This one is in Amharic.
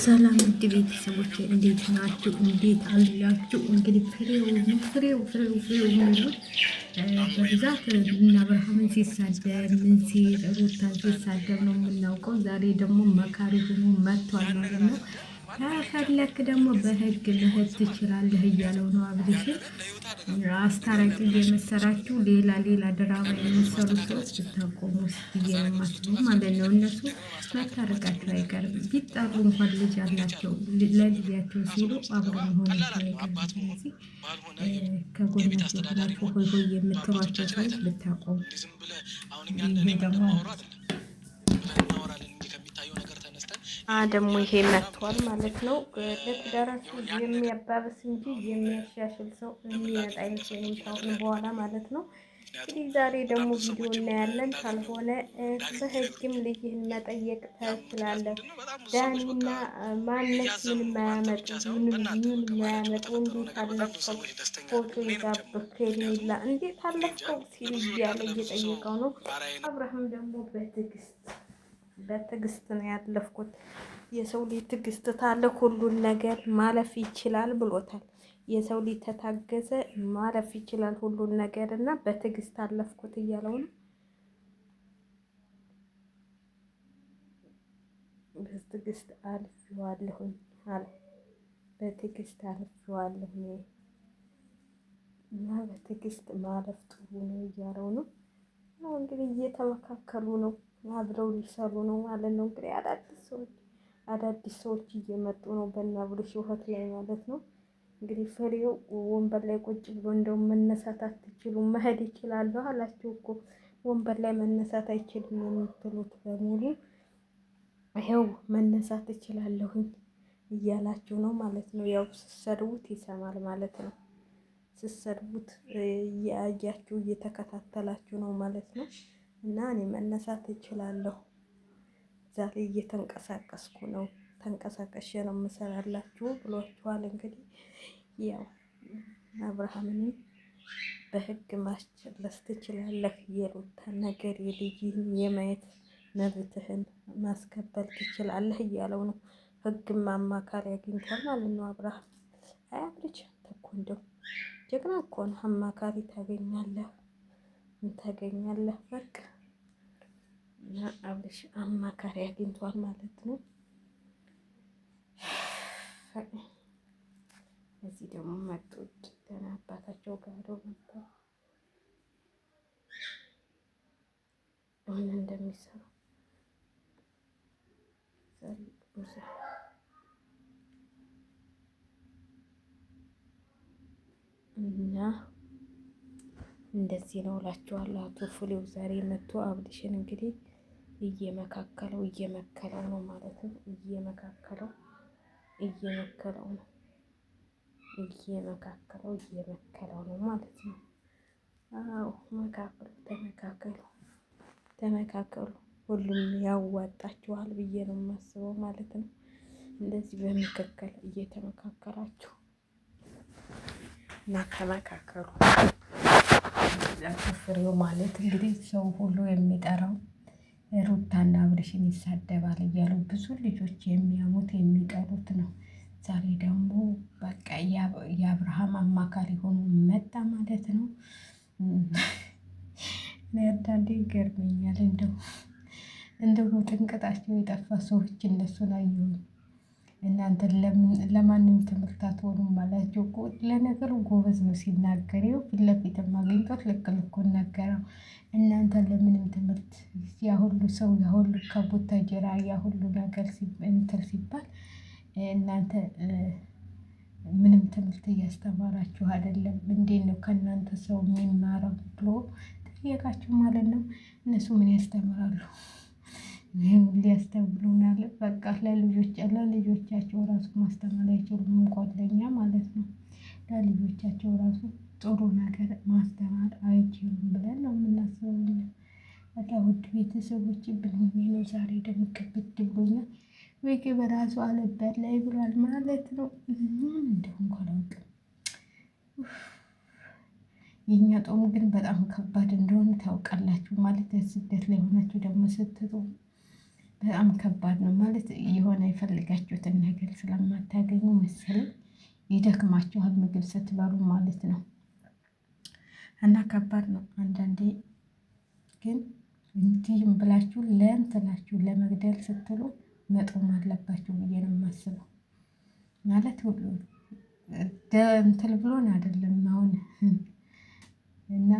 ሰላም ውድ ቤተሰቦች እንዴት ናችሁ? እንዴት አላችሁ? እንግዲህ ፍሬው የሚለው በብዛት እነ አብርሃምን ሲሳደብ ምን ሲል ሩታን ሲሳደብ ነው የምናውቀው። ዛሬ ደግሞ መካሪ ሆኖ መጥቷል ማለት ነው። ከፈለክ ደግሞ በህግ መሄድ ትችላለህ እያለው ነው አብርሽን። አስታራቂ እየመሰራችሁ ሌላ ድራማ የሚሰሩ ሰዎች ብታቆሙ ብዬ ነው የማስበው ማለት ነው። እነሱ መታረቃቸው አይቀርም። ቢጣሩ እንኳን ልጅ አላቸው። ለልጃቸው ሲሉ አብረው መሆናቸው አይቀርም። ስለዚህ ከጎናቸው ሆናችሁ ሆይ ሆይ የምትሏቸው ሰዎች ብታቆሙ። ይሄ ደግሞ ደግሞ ይሄ መጥቷል ማለት ነው። ለትዳራችሁ የሚያባብስ እንጂ የሚያሻሽል ሰው የሚመጣ አይመስለኝም ካሁን በኋላ ማለት ነው። እንግዲህ ዛሬ ደግሞ ቪዲዮ እናያለን። ካልሆነ በህግም ልጅህን መጠየቅ ትችላለህ። ዳኒና ማነች ምንም አያመጡ እንዴት አለፍከው? ፎቶ ይዛብህ ሄርሜላ እንዴት አለፍከው ሲል እያለ እየጠየቀው ነው። አብርሃም ደግሞ በትዕግስት ነው ያለፍኩት። የሰው ልጅ ትዕግስት ታለ ሁሉን ነገር ማለፍ ይችላል ብሎታል። የሰው ልጅ ተታገዘ ማለፍ ይችላል ሁሉን ነገር እና በትዕግስት አለፍኩት እያለው ነው። በትዕግስት አልፌዋለሁኝ አለ። በትዕግስት አልፌዋለሁኝ እና በትዕግስት ማለፍ ጥሩ ነው እያለው ነው። እንግዲህ እየተመካከሉ ነው። አብረው ሊሰሩ ነው ማለት ነው። እንግዲህ አዳዲስ ሰዎች እየመጡ ነው በእነ አብርሽ ህይወት ላይ ማለት ነው። እንግዲህ ፍሬው ወንበር ላይ ቁጭ ብሎ እንደውም መነሳት አትችሉም መሄድ ይችላለሁ አላችሁ እኮ። ወንበር ላይ መነሳት አይችልም የምትሉት በሙሉ ይኸው መነሳት እችላለሁኝ እያላችሁ ነው ማለት ነው። ያው ስትሰድቡት ይሰማል ማለት ነው። ስትሰድቡት እያያችሁ እየተከታተላችሁ ነው ማለት ነው። እና እኔ መነሳት እችላለሁ ዛሬ እየተንቀሳቀስኩ ነው፣ ተንቀሳቀሽ ነው የምሰራላችሁ ብሏችኋል። እንግዲህ ያው አብርሃምንም በህግ ማስጨረስ ትችላለህ፣ የሩታን ነገር የልጅህን የማየት መብትህን ማስከበር ትችላለህ እያለው ነው። ህግም አማካሪ አግኝቷል ማለት ነው አብርሃም። አያብልጭ ተኮ እንደው ጀግና እኮ ነው። አማካሪ ታገኛለህ በቃ እና አብርሽ አማካሪ አግኝቷል ማለት ነው። እዚህ ደግሞ መጡ ገና አባታቸው ጋር መጥተው ምን እንደሚሰሩ እና እንደዚህ ነው እላችኋለሁ። አቶ ፍሬው ዛሬ መጥቶ አብርሽን እንግዲህ እየመካከለው ነው ማለት ነው። እየመከረው ነው ማለት ነው። አዎ ተመካከሉ፣ ሁሉም ያዋጣችኋል ብዬ ነው የማስበው ማለት ነው። እንደዚህ በምክክል እየተመካከራችሁ እና ተመካከሩ። ፍሬው ማለት እንግዲህ ሰው ሁሉ የሚጠራው ሩታና አብርሽን ይሳደባል እያሉ ብዙ ልጆች የሚያሙት የሚጠሩት ነው። ዛሬ ደግሞ በቃ የአብርሃም አማካሪ ሆኖ መጣ ማለት ነው። አንዳንዴ ይገርመኛል። እንደው ጥንቅጣቸው የጠፋ ሰዎች እነሱን አየሁ። እናንተ ለማንም ትምህርት አትሆኑም አላቸው እኮ። ለነገሩ ጎበዝ ነው ሲናገር፣ ይኸው ፊት ለፊት ማግኘቷት ልክ ልኩን ነገረው። እናንተ ለምንም ትምህርት ያሁሉ ሰው ያሁሉ ከቡታጀራ ያሁሉ ነገር እንትን ሲባል እናንተ ምንም ትምህርት እያስተማራችሁ አይደለም። እንዴት ነው ከእናንተ ሰው የሚማረው ብሎ ጠየቃችሁ ማለት ነው። እነሱ ምን ያስተምራሉ? ይህም ሊያስተምሩናል። በቃ ለልጆቻቸው ራሱ ማስተማር አይችሉም፣ እንኳን ለኛ ማለት ነው። ለልጆቻቸው ራሱ ጥሩ ነገር ማስተማር አይችሉም ብለን ነው የምናስበው። በቃ ውድ ቤተሰቦች ብሎኝ ነው ዛሬ ደግሞ ክብድ ብሎኛል። ወይኔ በራሱ አለበት ላይ ብሏል ማለት ነው። እንደውም አላውቅም። የኛ ጦም ግን በጣም ከባድ እንደሆነ ታውቃላችሁ። ማለት ስደት ላይ ሆናችሁ ደግሞ ስትጦሙ በጣም ከባድ ነው። ማለት የሆነ የፈለጋችሁትን ነገር ስለማታገኙ መሰለኝ ይደክማችኋል ምግብ ስትበሉ ማለት ነው። እና ከባድ ነው። አንዳንዴ ግን እንዲህም ብላችሁ ለእንትናችሁ ለመግደል ስትሉ መጦም አለባችሁ ብዬ ነው የማስበው። ማለት ሁሉ እንትን ብሎን አይደለም አሁን እና